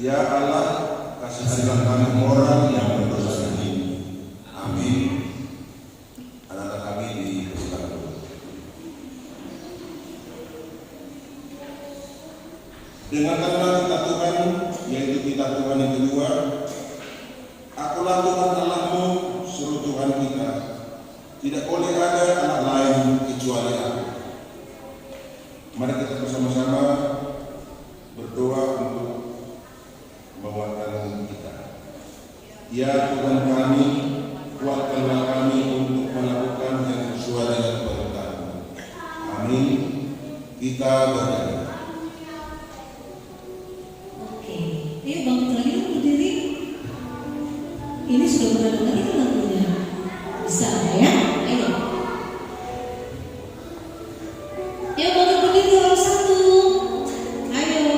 Ya Allah, kasihanilah kami orang yang berdosa ini. Amin. Anak-anak kami dipersilakan. Dengarkanlah kita Tuhan, yaitu kita Tuhan yang kedua. Akulah Tuhan Allahmu, suruh Tuhan kita. Tidak boleh ada anak lain kecuali Aku. Mari kita bersama-sama berdoa untuk menguatkan kita. Ya Tuhan kami, kuatkanlah kami untuk melakukan yang sesuai dengan perintah-Mu. Amin. Kita berdoa. Oke, ayo bangun lagi dong, berdiri. Ini sudah pernah dengar itu lagunya. Bisa ya? Ayo. Ayo bangun berdiri orang satu. Ayo.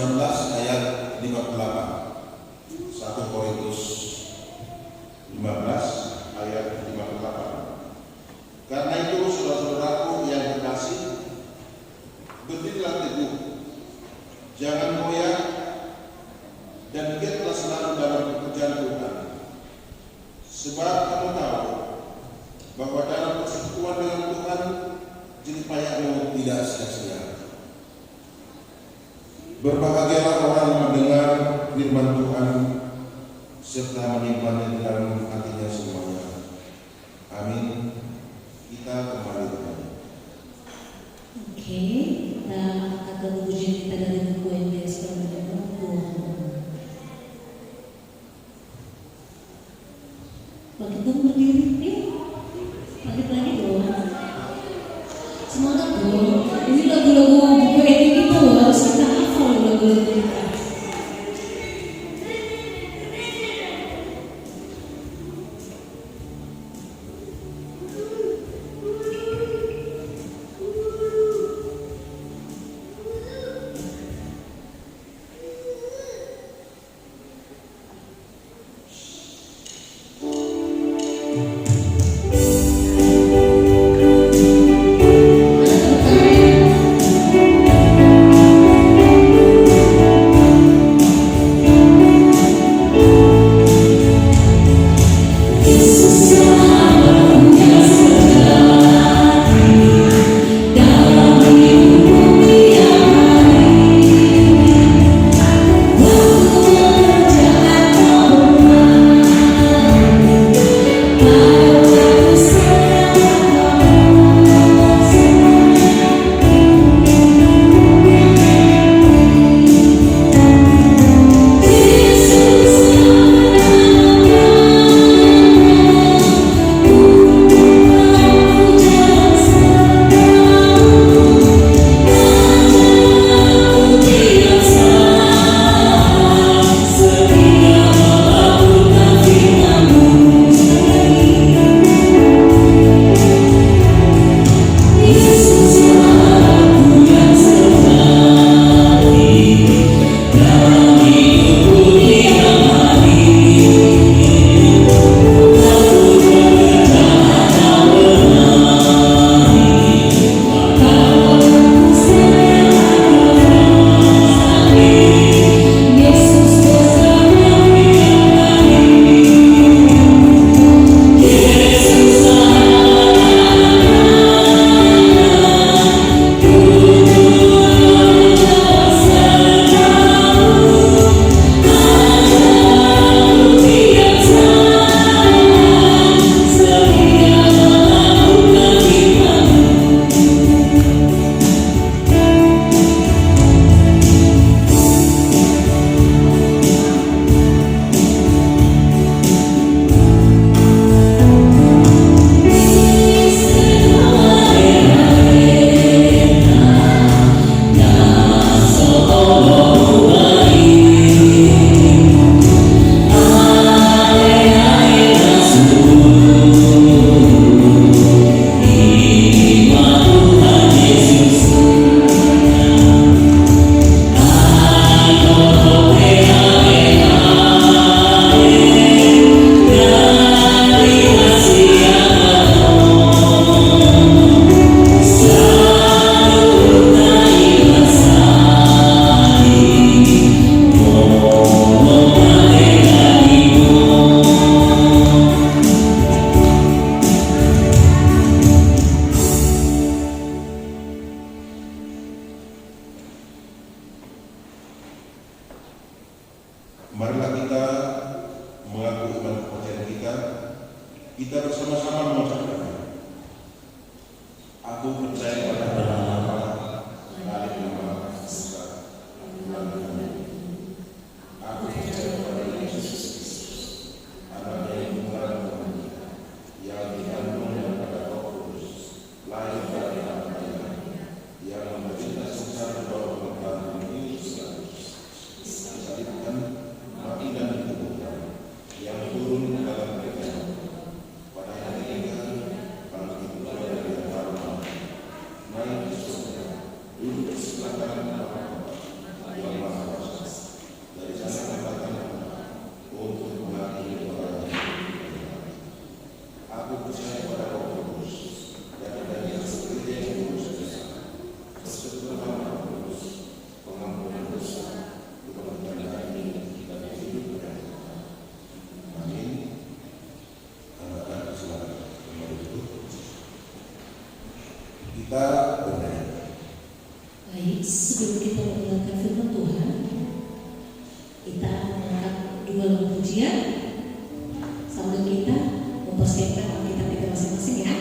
19 ayat 58. 1 Korintus 15 ayat 58. Karena itu saudara-saudaraku yang terkasih, berdirilah teguh, jangan goyah, dan giatlah selalu dalam pekerjaan Tuhan. Sebab kamu tahu bahwa dalam persekutuan dengan Tuhan jerih payahmu tidak sia-sia. Berbahagialah orang yang mendengar firman Tuhan serta menyimpannya dalam hatinya semuanya. Amin. Kita kembali kepada. Oke, kita akan pujian kita dari buku MTS Permendak Tuhan. Bagi kamu berdiri, yuk. Bagi lagi dong. Semangat dong. Ini lagu-lagu buku ini kita loh, harus kita hafal lagu-lagu kita. Marilah kita mengaku iman kepercayaan kita. Kita bersama-sama mengucapkan, aku percaya pada Allah, Alif Lam Besar. Aku percaya pada Yesus, anak dari Tuhan yang dikandung daripada Roh Kudus, lahir dari anak Maria, yang menderita susah di bawah pemerintahan Pilatus, disalibkan, mati dan dikuburkan, yang turun ke dalam kerajaan. Pada hari ketiga bangkit pula dari antara mati, naik ke surga, duduk di sebelah kanan Allah yang Maha Kita bernyanyi. Baik, sebelum kita mendengarkan firman Tuhan, kita mengangkat dua lagu pujian sambil kita mempersiapkan Alkitab kita masing-masing ya.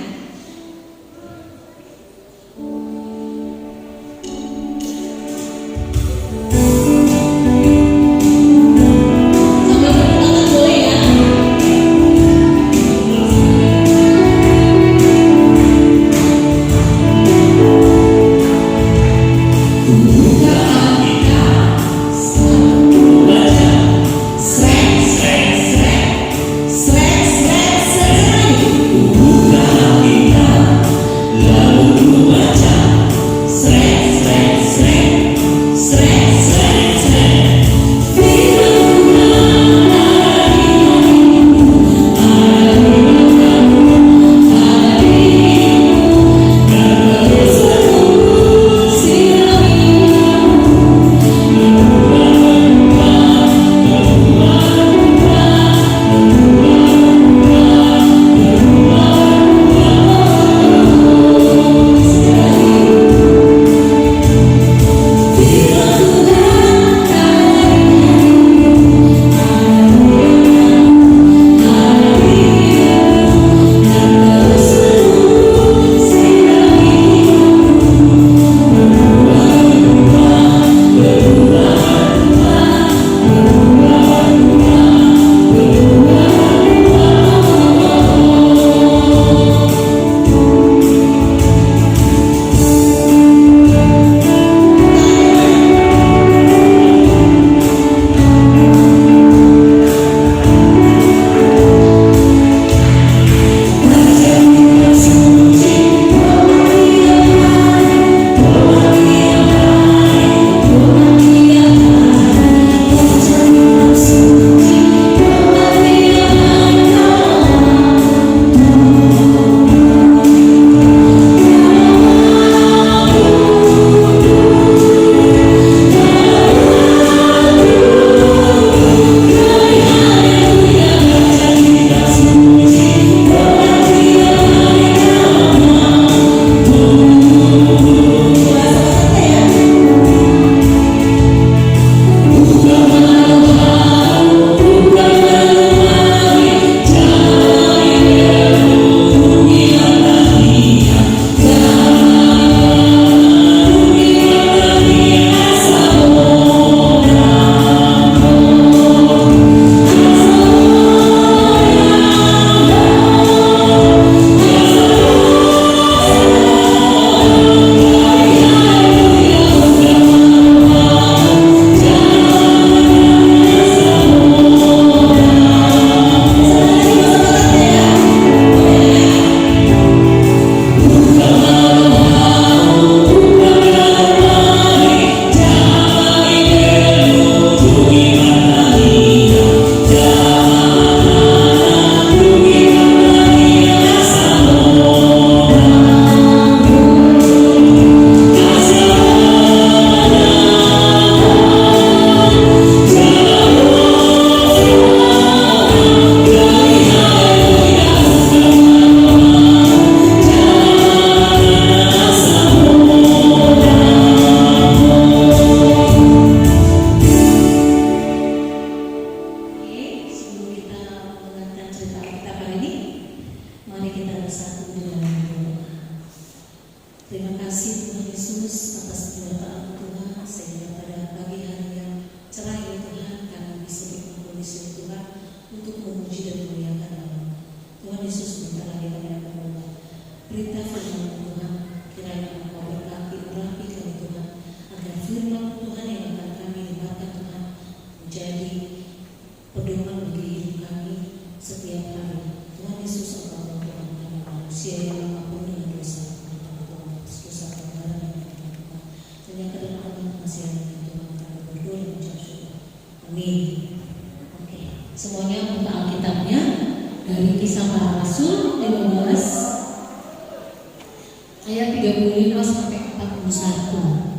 Semuanya buka Alkitabnya dari Kisah Para Rasul 15 ayat 35 sampai 41.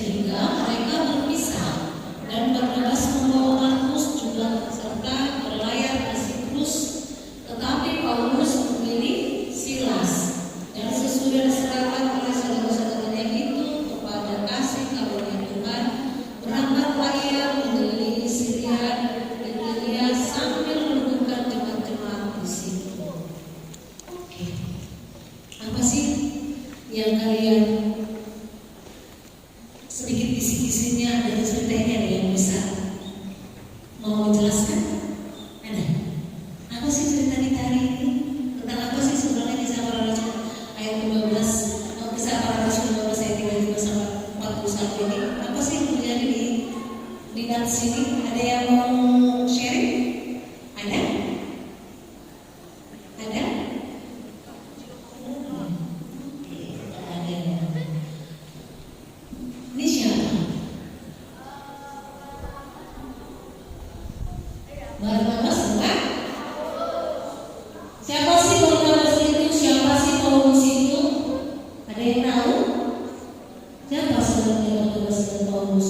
Sehingga mereka berpisah dan Barnabas membawa Markus juga serta berlayar ke Siprus, tetapi Paulus memilih Silas dan sesudah diserahkan oleh saudara-saudaranya itu kepada kasih karunia Tuhan, berangkatlah ia mengelilingi Syria dan Kilikia sambil menemukan jemaat-jemaat di situ. Oke. Apa sih yang kalian sedikit bisik-bisiknya ada ceritanya yang bisa mau menjelaskan? Ada? Apa sih cerita di hari ini? Tentang apa sih sebenarnya kisah para rasul ayat 15, kisah para rasul 15 ayat 35 sampai 41 ini? Apa sih yang terjadi di nats sini? Ada yang mau sharing? Ada? Ada? Ada. Ini siapa? Barnabas bukan? Siapa sih Barnabas itu? Siapa sih Paulus itu? Ada yang tahu? Siapa sebenarnya Barnabas dan Paulus?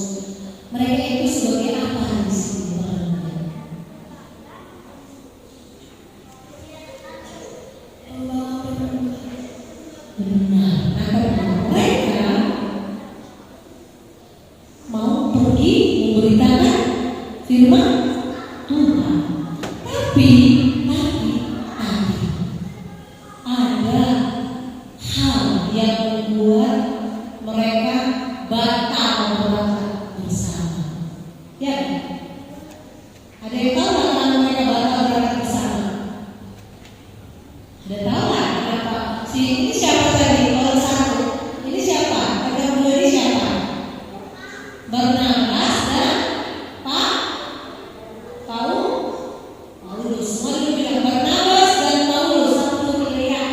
Mereka itu sebagai apa di sini? Benar. Mereka mau pergi memberitakan firman Tuhan. Tapi ada hal yang membuat mereka batal berangkat bersama. Ya, ada yang tahu nggak kenapa mereka batal berangkat bersama? Ada tahu nggak kenapa? Ini siapa tadi? Orang satu. Ini siapa? Ada dua ini siapa? Barnabas dan Paulus. Semua dulu bilang Barnabas dan Paulus. Satu pilihan.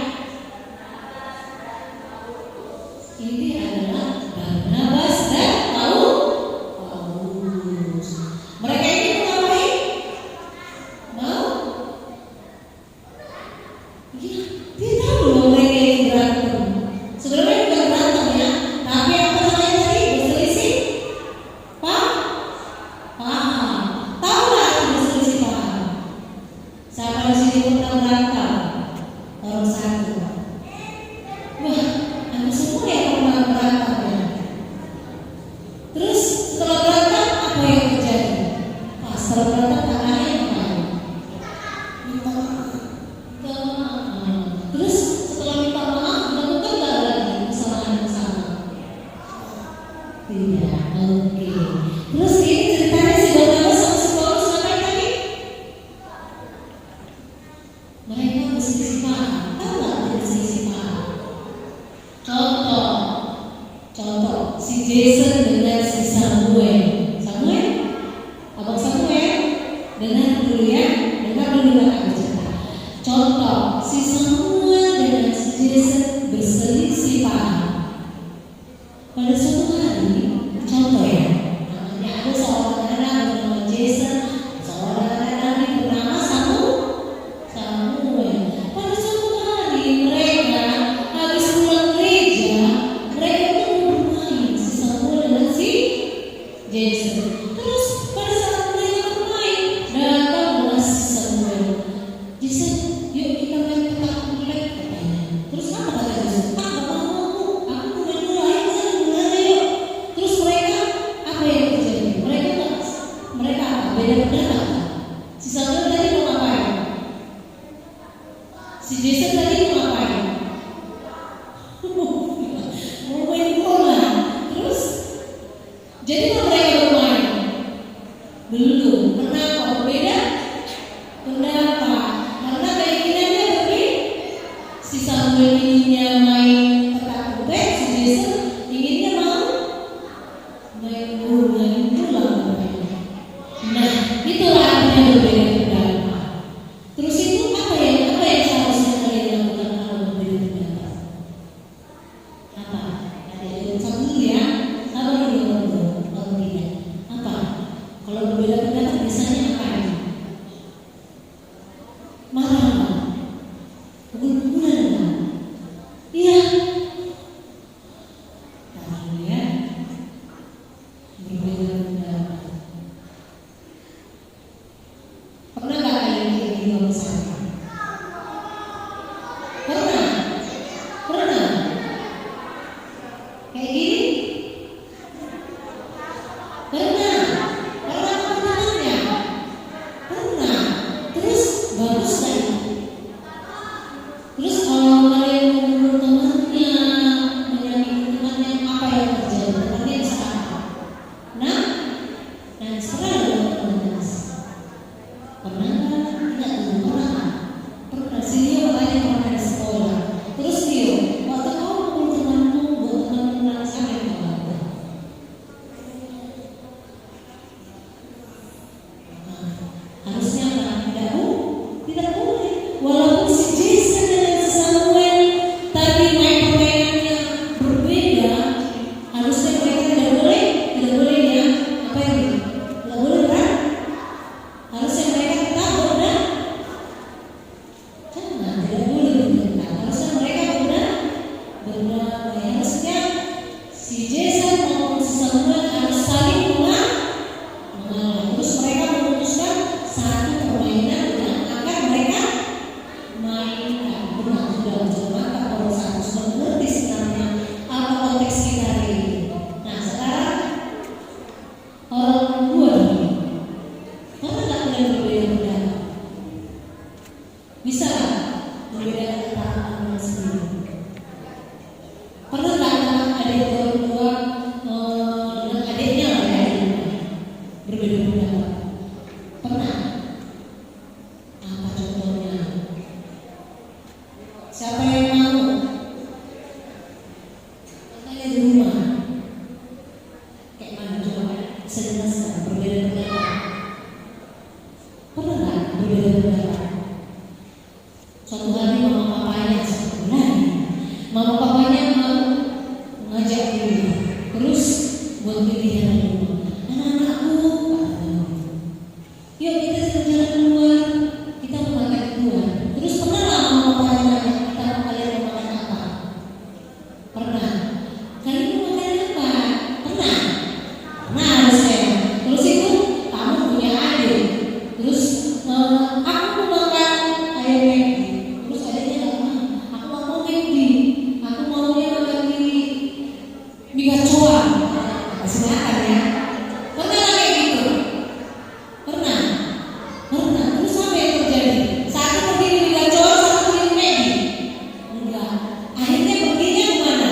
Ini adalah Barnabas dan Paulus. Mereka ini mau ngapain? Mau? Ya, dia tahu loh mereka ini berantem. Sebenarnya bukan berantem ya, tapi apa namanya tadi? Berselisih paham. Tahu nggak itu berselisih paham? Siapa di sini pernah berantem? Orang satu. Wah, hampir semua yang pernah berantem ya. Terus setelah berantem apa yang terjadi? Setelah berantem tangannya apa? Minta maaf. Terus setelah minta maaf, melakukan nggak lagi kesalahan yang sama? Tidak. Oke. Terus ini ceritanya si Barnabas sama si Paulus ngapain tadi? Mereka berselisih paham. Tahu nggak berselisih paham? Contoh, si Jason dengan si Samuel. Abang Samuel, dengar dulu ya, akan cerita. Contoh, si Samuel dengan si Jason berselisih paham. Pada suatu hari, contoh ya, namanya ada seorang anak bernama Jason, seorang anak bernama Samuel. Pada suatu hari mereka habis pulang gereja, mereka itu bermain si Samuel dan si Jason. Kayak gini? Pernah teman-temannya? Pernah. Terus bagus kan? Terus kalau kalian menurut temannya, menyakiti temannya, apa yang terjadi? Temannya bisa apa? Nah, sekarang teman-teman. Pernah nggak? Tidak tuh, pernah. Si Dio katanya pernah di sekolah. Terus Dio, waktu kamu menurut temanmu, buat teman nangis apa yang kamu lakukan? Harusnya apa? Tidak boleh. Walaupun si Jason dan si Samuel tadi main permainannya berbeda, harusnya mereka tidak boleh ya. Apa yang ini? Tidak boleh kan? Harusnya mereka tetap jangan, tidak boleh berdebat. Harusnya mereka berdamai. Harusnya si Jason maupun si Samuel harus saling mengalah. Terus mereka memutuskan satu permainan yang akan mereka mainkan. Benar, sudah mencoba kalau satu mengerti sebenarnya apa konteks kita hari ini. Nah sekarang orang kedua ini, pernah nggak kalian berbeda pendapat? Bisa nggak membedakan ketaatan sendiri? Pernah nggak adik berdua dengan adiknya lah ya di rumah berbeda pendapat? Pernah? Apa contohnya? Siapa yang mau? Makanya di rumah kayak mana coba bisa jelaskan berbeda pendapat? Pernah nggak berbeda pendapat? Suatu hari mama papanya mau ngajak dia, terus buat pilihan di rumah. Anak-anakku, yuk kita jalan keluar, kita mau makan keluar. Terus pernah nggak mama papanya nanya, kalian mau makan apa? Pernah. Kalian mau makan apa? Pernah. Nah harusnya. Terus itu kamu punya adik. Terus aku mau makan ayam Maggi. Terus adiknya nggak mau. Aku nggak mau Maggi. Aku maunya makan mie gacoan. Kasih makan ya. Pernah nggak kayak gitu? Pernah. Terus apa yang terjadi? Satu pergi mie gacoan, satu pergi Maggi. Enggak. Akhirnya perginya kemana?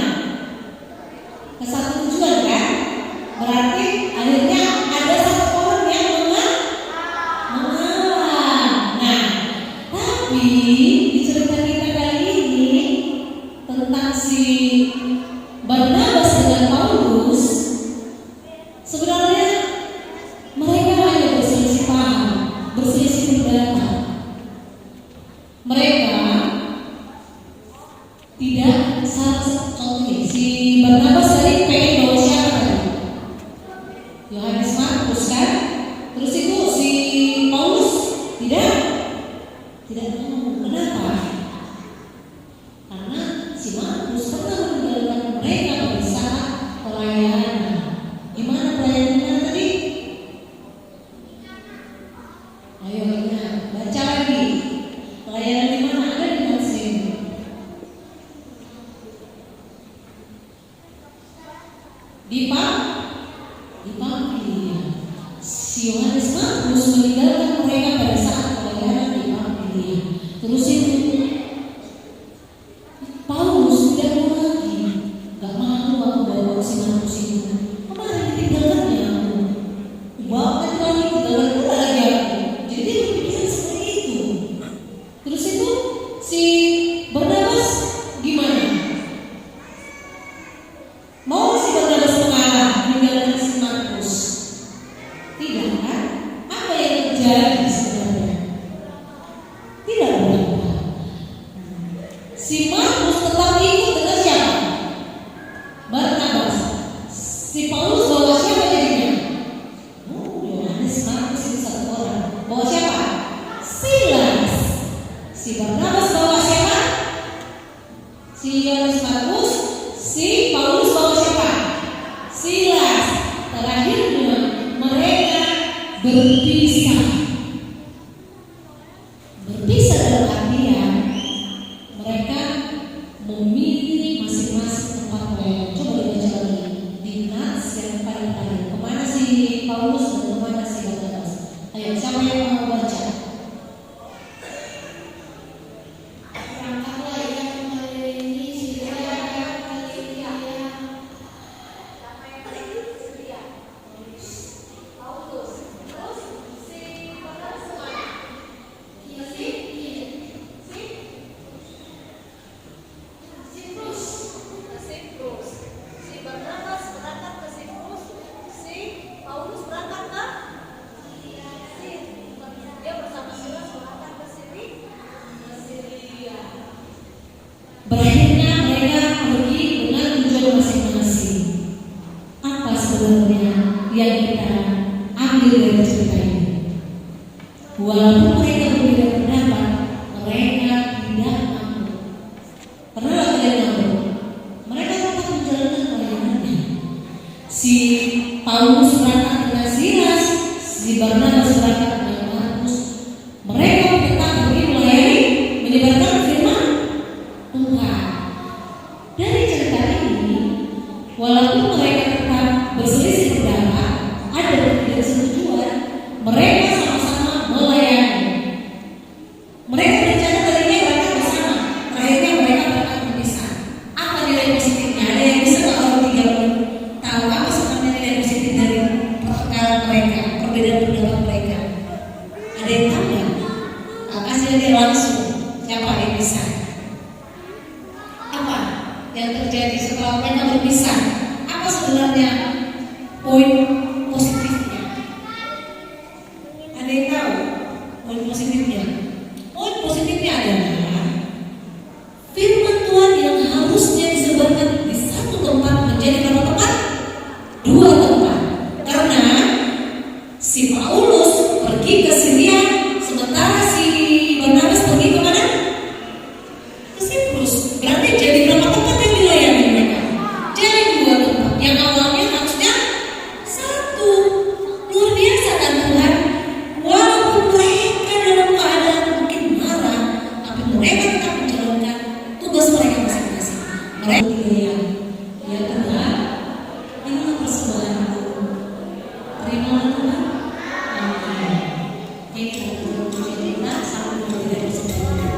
Ke satu tujuan kan? Berarti akhirnya ada satu orang yang mengalah. Nah, tapi di cerita kita kali ini tentang si Barnabas dengan Paulus, sebenarnya mereka hanya berselisih paham, berselisih pendapat. Mereka tidak contohnya si Barnabas tadi pengen bawa siapa tadi? Yohanes Markus kan? Terus itu si Paulus tidak mau. Kenapa? Karena si Markus pernah meninggalkan mereka pada saat pelayanan. Gimana pelayanannya tadi? Ayo ingat, baca lagi. Pelayanan di mana? Ada di Mesir. Di Pamfilia. Si Yohanes Markus meninggalkan mereka pada saat pelayanan di Pamfilia. Terus itu Paulus tidak mau lagi, nggak mau aku bawa si Markus itu. Kemarin ditinggalkannya aku, bawa lagi tinggalkan pula lagi aku. Jadi dia berpikiran seperti itu. Terus itu si Barnabas gimana? Mau si Barnabas mengalah meninggalkan si Markus? Tidak kan? Apa yang terjadi sebenarnya? Tidak berapa. Si Markus tetap ikut dengan siapa? Barnabas. Si Paulus bawa siapa jadinya? Yohanes Markus itu satu orang. Bawa siapa? Silas. Si Barnabas bawa siapa? Si Yohanes Markus. Si Paulus bawa siapa? Silas. Terakhirnya mereka berpisah. Berpisah dalam artian mereka memilih masing-masing tempat pelayanan. Coba dibaca si Paulus berangkat dengan Silas, si Barnabas berangkat dengan Markus. Mereka tetap pergi melayani, menyebarkan firman Tuhan. Dari cerita ini, walaupun mereka tetap berselisih pendapat, ada ketidaksetujuan, mereka sama-sama melayani. Mereka berencana tadinya mereka bersama, terakhirnya mereka berangkat berpisah. Apa nilai positifnya? Ada yang bisa nggak orang tiga tahu apa sebenarnya nilai positif dari pertengkaran mereka, perbedaan pendapat mereka? Ada yang tahu nggak? Kasih dia langsung. Siapa yang bisa? Apa yang terjadi setelah mereka berpisah? Apa sebenarnya poin positifnya? Ada yang tahu poin positifnya? Poin positifnya adalah firman Tuhan yang harusnya disebarkan di satu tempat menjadi berapa tempat? Dua tempat. Karena si Paulus pergi ke Syria, sementara si Barnabas pergi ke mana? Ke Siprus. Berarti jadi berapa tempat yang dilayani mereka? Jadi dua tempat. Yang awalnya harusnya satu. Luar biasa kan Tuhan? Walaupun mereka dalam keadaan mungkin marah, tapi mereka tetap menjalankan tugas mereka masing-masing. Mereka yang Tuhan, inilah persembahanku. Terimalah Tuhan. Amin. Ini adalah kita sampai berbeda persembahan.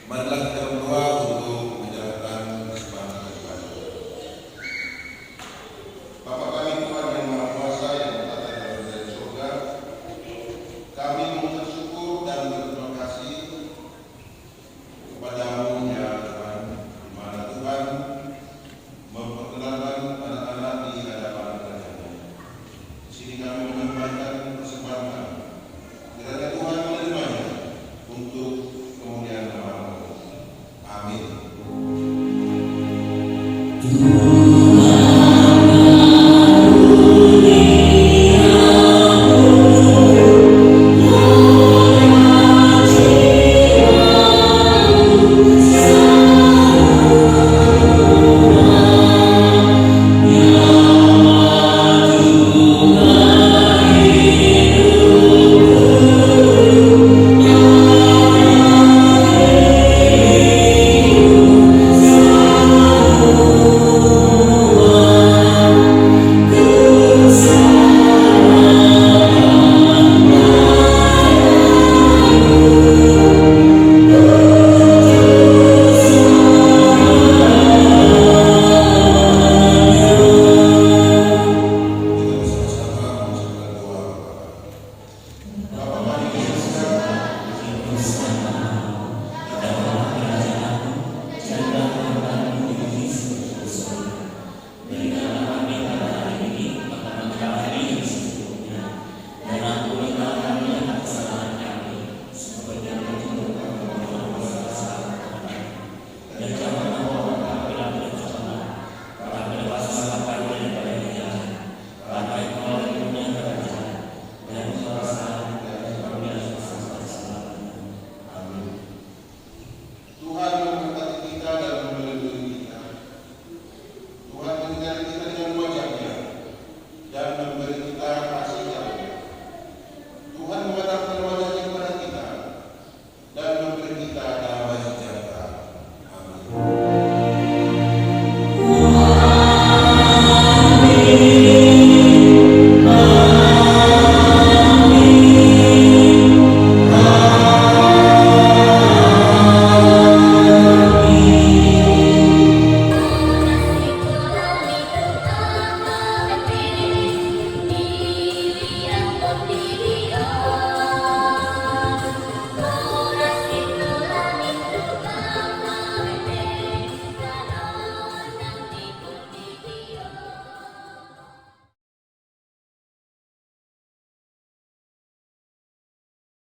Marilah kita berdoa untuk menjalankan kesempatan Tuhan. Bapa kami Tuhan yang Maha Kuasa yang berada dalam surga, kami mengucap syukur dan berterima kasih kepadamu ya Tuhan, di mana Tuhan memperkenalkan anak-anak di hadapan kerajaan. Di sini kami menyampaikan persembahan. Kiranya Tuhan menerimanya untuk kemuliaan nama-Mu. Amin.